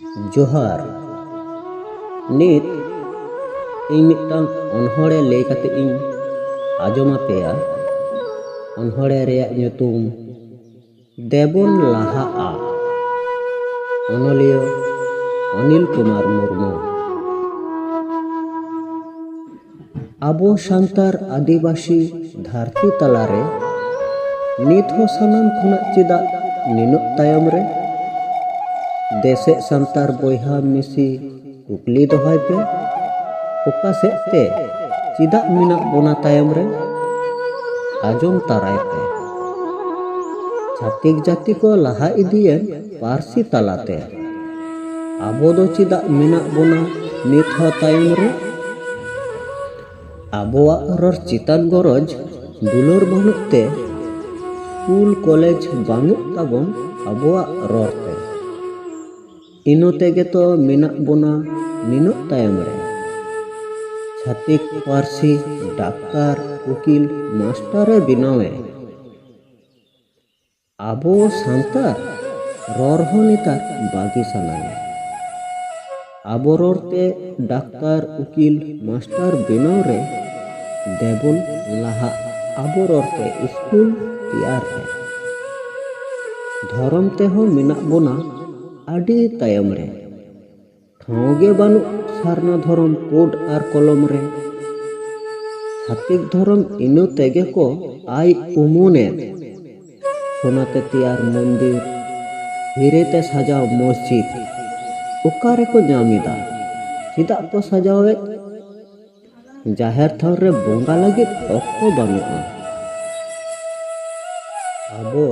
जोहार नित ᱤᱧ ᱢᱤᱫᱴᱟᱝ ᱚᱱᱚᱬᱦᱮ ᱞᱟᱹᱭ ᱠᱟᱛᱮ ᱤᱧ ᱟᱸᱡᱚᱢ ᱟᱯᱮᱭᱟ। ᱚᱱᱚᱬᱦᱮ ᱨᱮᱭᱟᱜ ᱧᱩᱛᱩᱢ ᱫᱮᱵᱚᱱ ᱞᱟᱦᱟᱜᱼᱟ। ᱚᱱᱚᱞᱤᱭᱟᱹ অনিল কুমার মুর্মু। ᱟᱵᱚ ᱥᱟᱱᱛᱟᱲ ᱟᱹᱫᱤᱵᱟᱹᱥᱤ ᱫᱷᱟᱹᱨᱛᱤ ᱛᱟᱞᱟᱨᱮ ᱱᱤᱛ ᱦᱚᱸ ᱥᱟᱱᱟᱢ ᱠᱷᱚᱱᱟᱜ ᱪᱮᱫᱟᱜ ᱱᱤᱱᱟᱹᱜ ᱛᱟᱭᱚᱢ ᱨᱮ? ᱫᱮᱥᱮᱜ ᱥᱟᱱᱛᱟᱲ ᱵᱚᱭᱦᱟ ᱢᱤᱥᱤ ᱠᱩᱠᱞᱤ ᱫᱚᱦᱚᱭ ᱯᱮ, ᱚᱠᱟ ᱥᱮᱫ ᱛᱮ ᱪᱮᱫᱟᱜ ᱢᱮᱱᱟᱜ ᱵᱚᱱᱟ ᱛᱟᱭᱚᱢ ᱨᱮ? ᱟᱸᱡᱚᱢ ᱛᱟᱨᱟᱭ ᱯᱮ। ᱪᱷᱟᱹᱛᱤᱠ ᱡᱟᱹᱛᱤ ᱠᱚ ᱞᱟᱦᱟ ᱤᱫᱤᱭᱮᱱ ᱯᱟᱹᱨᱥᱤ ᱛᱟᱞᱟᱛᱮ ᱟᱵᱚ ᱫᱚ ᱪᱮᱫᱟᱜ ᱢᱮᱱᱟᱜ ᱵᱚᱱᱟ ᱱᱤᱛ ᱦᱚᱸ ᱛᱟᱭᱚᱢ ᱨᱮ? ᱟᱵᱚᱣᱟᱜ ᱨᱚᱲ ᱪᱮᱛᱟᱱ ᱜᱚᱨᱚᱡᱽ ᱫᱩᱞᱟᱹᱲ ᱵᱟᱹᱱᱩᱜ ᱛᱮ ᱥᱠᱩᱞ ᱠᱚᱞᱮᱡᱽ ᱵᱟᱹᱱᱩᱜ ᱛᱟᱵᱚᱱ ᱟᱵᱚᱣᱟᱜ ᱨᱚᱲ ᱛᱮ। ᱤᱱᱟᱹ ᱛᱮᱜᱮ ᱛᱚ ᱢᱮᱱᱟᱜ ᱵᱚᱱᱟ ᱱᱤᱱᱟᱹᱜ ᱛᱟᱭᱚᱢ ᱨᱮ। ᱪᱷᱟᱹᱛᱤᱠ ᱯᱟᱹᱨᱥᱤ ᱰᱟᱠᱛᱟᱨ ᱩকিল ᱢᱟᱥᱴᱟᱨᱮ ᱵᱮᱱᱟᱣᱮ, ᱟᱵᱚ ᱥᱟᱱᱛᱟᱲ ᱨᱚᱲ ᱦᱚᱸ ᱱᱮᱛᱟর ᱵᱟᱹᱜᱤ ᱥᱟᱱᱟᱧᱟ। ᱟᱵᱚ ᱨᱚᱲᱛᱮ ᱰᱟᱠᱛᱟর উকিল মাস্টার বেনাও রে দেবন লাহা ᱟᱵᱚ ᱨᱚᱲᱛᱮ স্কুল ᱛᱮᱭᱟᱨ ᱨᱮ। ᱫᱷᱚᱨᱚᱢ ᱛᱮᱦᱚᱸ ᱢᱮᱱᱟᱜ ᱵᱚᱱᱟ ᱟᱹᱰᱤ ᱛᱟᱭᱚᱢ ᱨᱮ। ᱴᱷᱟᱶ ᱜᱮ ᱵᱟᱹᱱᱩᱜ ᱥᱟᱨᱱᱟ ᱫᱷᱚᱨᱚᱢ ᱠᱳᱰ ᱟᱨ ᱠᱚᱞᱚᱢ ᱨᱮ। ᱪᱷᱟᱹᱛᱤᱠ ᱫᱷᱚᱨᱚᱢ ᱤᱱᱟᱹ ᱛᱮᱜᱮ ᱠᱚ ᱟᱭ ᱩᱢᱩᱱᱮᱫ, ᱥᱳᱱᱟᱛᱮ ᱛᱮᱭᱟᱨ মন্দির, হীরেতে সাজাও মসজিদ ᱚᱠᱟ ᱨᱮᱠᱚ ᱧᱟᱢ ᱮᱫᱟ? ᱪᱮᱫᱟᱜ ᱠᱚ ᱥᱟᱡᱟᱣᱮᱫ? ᱡᱟᱦᱮᱨ ᱛᱷᱟᱱ ᱨᱮ ᱵᱚᱸᱜᱟ ᱞᱟᱹᱜᱤᱫ ᱚᱠᱛᱚ ᱵᱟᱹᱱᱩᱜᱼᱟ। ᱟᱵᱚ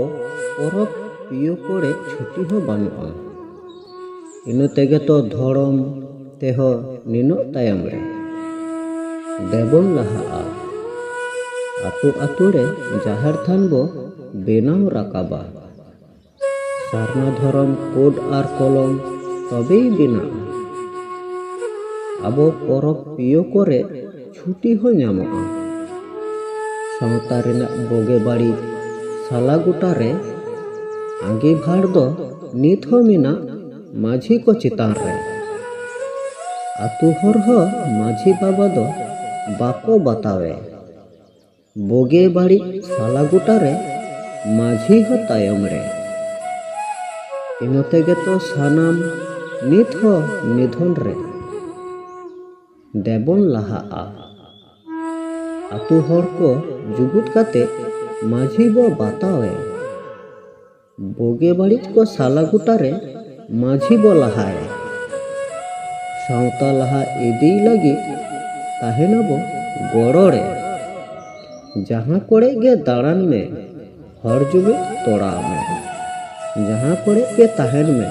ᱯᱚᱨᱚᱵᱽ ᱯᱤᱭᱟᱹ ᱠᱚᱨᱮ ᱪᱷᱩᱴᱤ ᱦᱚᱸ ᱵᱟᱹᱱᱩᱜᱼᱟ। ᱤᱱᱟᱹ ᱛᱮᱜᱮ ᱛᱚ ᱫᱷᱚᱨᱚᱢ ᱛᱮᱦᱚᱸ ᱱᱤᱱᱟᱹᱜ ᱛᱟᱭᱚᱢ ᱨᱮ। ᱫᱮᱵᱚᱱ ᱞᱟᱦᱟᱜᱼᱟ। ᱟᱹᱛᱩ ᱟᱹᱛᱩ ᱨᱮ ᱡᱟᱦᱮᱨ ᱛᱷᱟᱱ ᱵᱚ ᱵᱮᱱᱟᱣ ᱨᱟᱠᱟᱵᱟ। ᱥᱟᱨᱱᱟ ᱫᱷᱚᱨᱚᱢ ᱠᱳᱰ ᱟᱨ ᱠᱚᱞᱚᱢ তবেই বেনাᱜᱼᱟ। ᱟᱵᱚ ᱯᱚᱨᱚᱵᱽ ᱯᱤᱭᱟᱹ ᱠᱚᱨᱮ ᱪᱷᱩᱴᱤ ᱦᱚᱸ ᱧᱟᱢᱚᱜᱼᱟ। ᱥᱟᱶᱛᱟ ᱨᱮᱱᱟᱜ ᱵᱳᱜᱮ ᱵᱟᱹᱲᱤᱡ ᱥᱟᱞᱟ ᱜᱚᱴᱟ ᱨᱮ ᱟᱸᱜᱤᱵᱷᱟᱨ ᱫᱚ ᱱᱤᱛ ᱦᱚᱸ ᱢᱮᱱᱟᱜ ᱢᱟᱹᱡᱷᱤ ᱠᱚ ᱪᱮᱛᱟᱱ ᱨᱮ। ᱟᱹᱛᱩ ᱦᱚᱲ ᱦᱚᱸ ᱢᱟᱹᱡᱷᱤ ᱵᱟᱵᱟ ᱫᱚ ᱵᱟᱠᱚ ᱵᱟᱛᱟᱣᱮ। ᱵᱳᱜᱮ ᱵᱟᱹᱲᱤᱡ ᱥᱟᱞᱟ ᱜᱚᱴᱟ ᱨᱮ ᱢᱟᱹᱡᱷᱤ ᱦᱚᱸ ᱛᱟᱭᱚᱢ ᱨᱮ। ᱤᱱᱟᱹ ᱛᱮᱜᱮ ᱛᱚ ᱥᱟᱱᱟᱢ ᱱᱤᱛ ᱦᱚᱸ ᱱᱤধᱚᱱ ᱨᱮ। ᱫᱮᱵᱚᱱ ᱞᱟᱦᱟᱜᱼᱟ। ᱟᱹᱛᱩ ᱦᱚᱲ ᱠᱚ ᱡᱩᱜᱩᱫ ᱠᱟᱛᱮ ᱢᱟᱹᱡᱷᱤ ᱵᱚ ᱵᱟᱛᱟᱣᱮ। ᱵᱳᱜᱮ ᱵᱟᱹᱲᱤᱡ ᱠᱚ ᱥᱟᱞᱟ ᱜᱚᱴᱟ ᱨᱮ ᱢᱟᱹᱡᱷᱤ ᱵᱚ ᱞᱟᱦᱟᱭᱟ। ᱥᱟᱶᱛᱟ ᱞᱟᱦᱟ ᱤᱫᱤᱭ ᱞᱟᱹᱜᱤᱫ ᱛᱟᱦᱮᱱᱟᱵᱚ ᱜᱚᱲᱚ ᱨᱮ। ᱡᱟᱦᱟᱸ ᱠᱚᱨᱮ ᱜᱮ ᱫᱟᱬᱟᱱ ᱢᱮ, ᱦᱚᱲ ᱡᱩᱢᱤᱫ ᱛᱚᱲᱟᱣ ᱢᱮ। ᱡᱟᱦᱟᱸ ᱠᱚᱨᱮ ᱜᱮ ᱛᱟᱦᱮᱱ ᱢᱮ,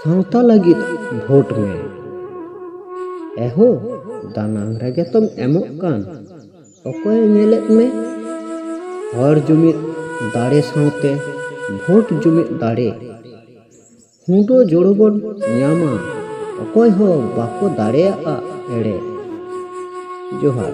ᱥᱟᱶᱛᱟ ᱞᱟᱹᱜᱤᱫ ᱵᱷᱳᱴ ᱢᱮ। ᱮᱦᱳ ᱫᱟᱱᱟᱝ ᱨᱮᱜᱮ ᱛᱚᱢ ᱮᱢᱚᱜ ᱠᱟᱱ, ᱚᱠᱚᱭ ᱧᱮᱞᱮᱫ ᱢᱮ? ᱦᱚᱲ ᱡᱩᱢᱤᱫ ᱫᱟᱲᱮ ᱥᱟᱶᱛᱮ ᱵᱷᱳᱴ ᱡᱩᱢᱤᱫ ᱫᱟᱲᱮ, ᱦᱩᱰᱳ ᱡᱳᱲᱳ ᱵᱚᱱ ᱧᱟᱢᱟ, ᱚᱠᱚᱭ ᱦᱚᱸ ᱵᱟᱠᱚ ᱫᱟᱲᱮᱭᱟᱜᱼᱟ ᱮᱲᱮ। ᱡᱚᱦᱟᱨ।